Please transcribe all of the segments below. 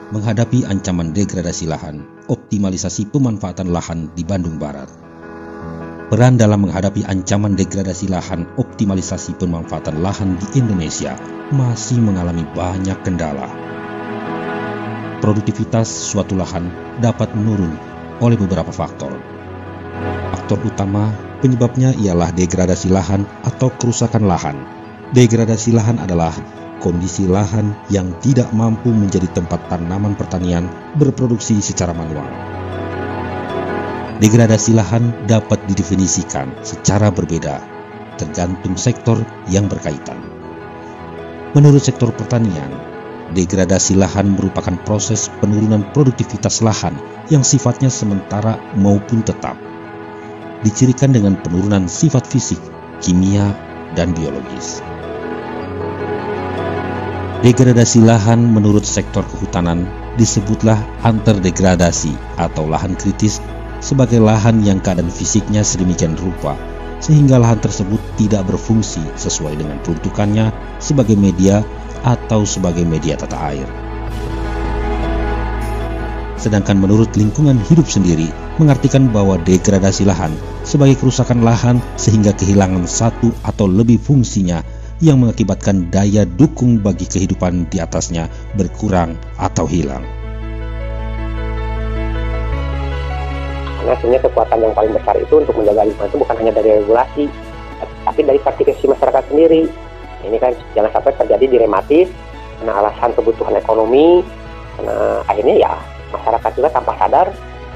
menghadapi ancaman degradasi lahan, optimalisasi pemanfaatan lahan di Bandung Barat. Peran dalam menghadapi ancaman degradasi lahan, optimalisasi pemanfaatan lahan di Indonesia masih mengalami banyak kendala. Produktivitas suatu lahan dapat menurun oleh beberapa faktor. Faktor utama penyebabnya ialah degradasi lahan atau kerusakan lahan. Degradasi lahan adalah kondisi lahan yang tidak mampu menjadi tempat tanaman pertanian berproduksi secara manual. Degradasi lahan dapat didefinisikan secara berbeda, tergantung sektor yang berkaitan. Menurut sektor pertanian, degradasi lahan merupakan proses penurunan produktivitas lahan yang sifatnya sementara maupun tetap. Dicirikan dengan penurunan sifat fisik, kimia, dan biologis. Degradasi lahan menurut sektor kehutanan disebutlah anterdegradasi atau lahan kritis sebagai lahan yang keadaan fisiknya sedemikian rupa sehingga lahan tersebut tidak berfungsi sesuai dengan peruntukannya sebagai media atau sebagai media tata air. Sedangkan menurut lingkungan hidup sendiri mengartikan bahwa degradasi lahan sebagai kerusakan lahan sehingga kehilangan satu atau lebih fungsinya yang mengakibatkan daya dukung bagi kehidupan di atasnya berkurang atau hilang. Karena sebenarnya kekuatan yang paling besar itu untuk menjaga lingkungan itu bukan hanya dari regulasi, tapi dari partisipasi masyarakat sendiri. Ini kan jangan sampai terjadi dilematis karena alasan kebutuhan ekonomi, karena akhirnya ya masyarakat juga tanpa sadar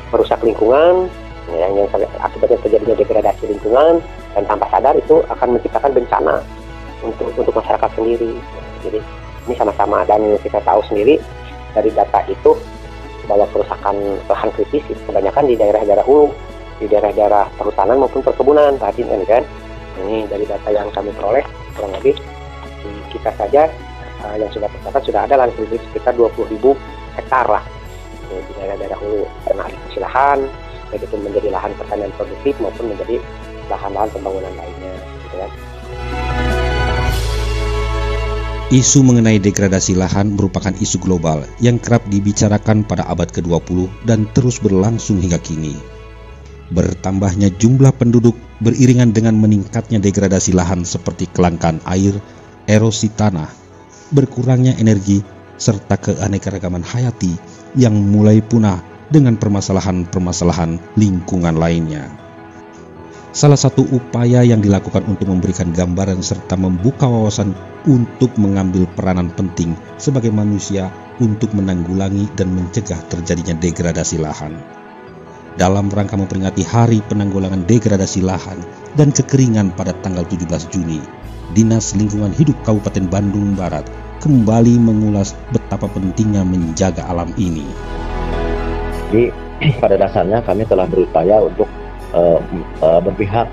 merusak lingkungan, yang akibatnya terjadinya degradasi lingkungan, dan tanpa sadar itu akan menciptakan bencana untuk masyarakat sendiri. Jadi ini sama-sama, dan kita tahu sendiri dari data itu bahwa kerusakan lahan kritis itu kebanyakan di daerah-daerah hulu, di daerah-daerah perhutanan maupun perkebunan. Perhatian kan, ini dari data yang kami peroleh kurang lebih di kita saja yang sudah tercatat sudah ada lahan kritis sekitar 20.000 hektar lah di daerah-daerah hulu karena alih fungsi lahan, baik itu menjadi lahan pertanian produktif maupun menjadi lahan-lahan pembangunan lainnya, gitu kan. Isu mengenai degradasi lahan merupakan isu global yang kerap dibicarakan pada abad ke-20 dan terus berlangsung hingga kini. Bertambahnya jumlah penduduk beriringan dengan meningkatnya degradasi lahan seperti kelangkaan air, erosi tanah, berkurangnya energi, serta keanekaragaman hayati yang mulai punah dengan permasalahan-permasalahan lingkungan lainnya. Salah satu upaya yang dilakukan untuk memberikan gambaran serta membuka wawasan untuk mengambil peranan penting sebagai manusia untuk menanggulangi dan mencegah terjadinya degradasi lahan. Dalam rangka memperingati Hari Penanggulangan Degradasi Lahan dan Kekeringan pada tanggal 17 Juni, Dinas Lingkungan Hidup Kabupaten Bandung Barat kembali mengulas betapa pentingnya menjaga alam ini. Jadi pada dasarnya kami telah berupaya untuk berpihak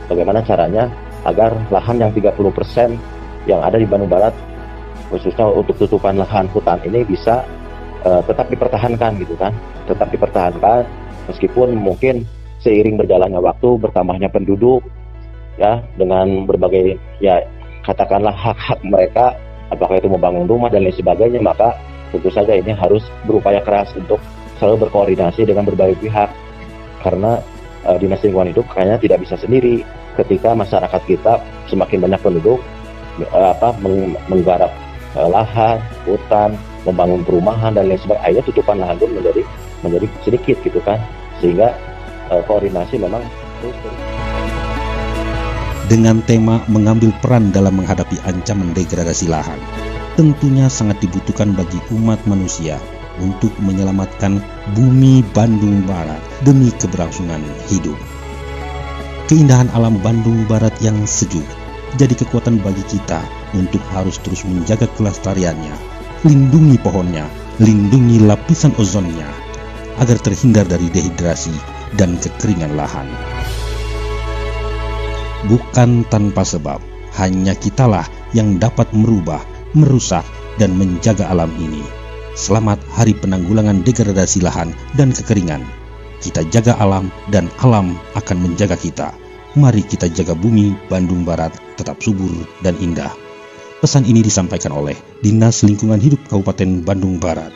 bagaimana caranya agar lahan yang 30% yang ada di Bandung Barat, khususnya untuk tutupan lahan hutan ini bisa tetap dipertahankan gitu kan, tetap dipertahankan meskipun mungkin seiring berjalannya waktu, bertambahnya penduduk ya, dengan berbagai ya katakanlah hak-hak mereka, apakah itu membangun rumah dan lain sebagainya, maka tentu saja ini harus berupaya keras untuk selalu berkoordinasi dengan berbagai pihak, karena Dinas Lingkungan Hidup kayaknya tidak bisa sendiri ketika masyarakat kita semakin banyak penduduk menggarap lahan, hutan, membangun perumahan dan lain sebagainya, akhirnya tutupan lahan pun menjadi sedikit gitu kan, sehingga koordinasi memang terus. Dengan tema mengambil peran dalam menghadapi ancaman degradasi lahan, tentunya sangat dibutuhkan bagi umat manusia untuk menyelamatkan bumi Bandung Barat demi keberlangsungan hidup. Keindahan alam Bandung Barat yang sejuk jadi kekuatan bagi kita untuk harus terus menjaga kelestariannya, lindungi pohonnya, lindungi lapisan ozonnya, agar terhindar dari dehidrasi dan kekeringan lahan. Bukan tanpa sebab, hanya kitalah yang dapat merubah, merusak, dan menjaga alam ini. Selamat Hari Penanggulangan Degradasi Lahan dan Kekeringan. Kita jaga alam dan alam akan menjaga kita. Mari kita jaga bumi Bandung Barat tetap subur dan indah. Pesan ini disampaikan oleh Dinas Lingkungan Hidup Kabupaten Bandung Barat.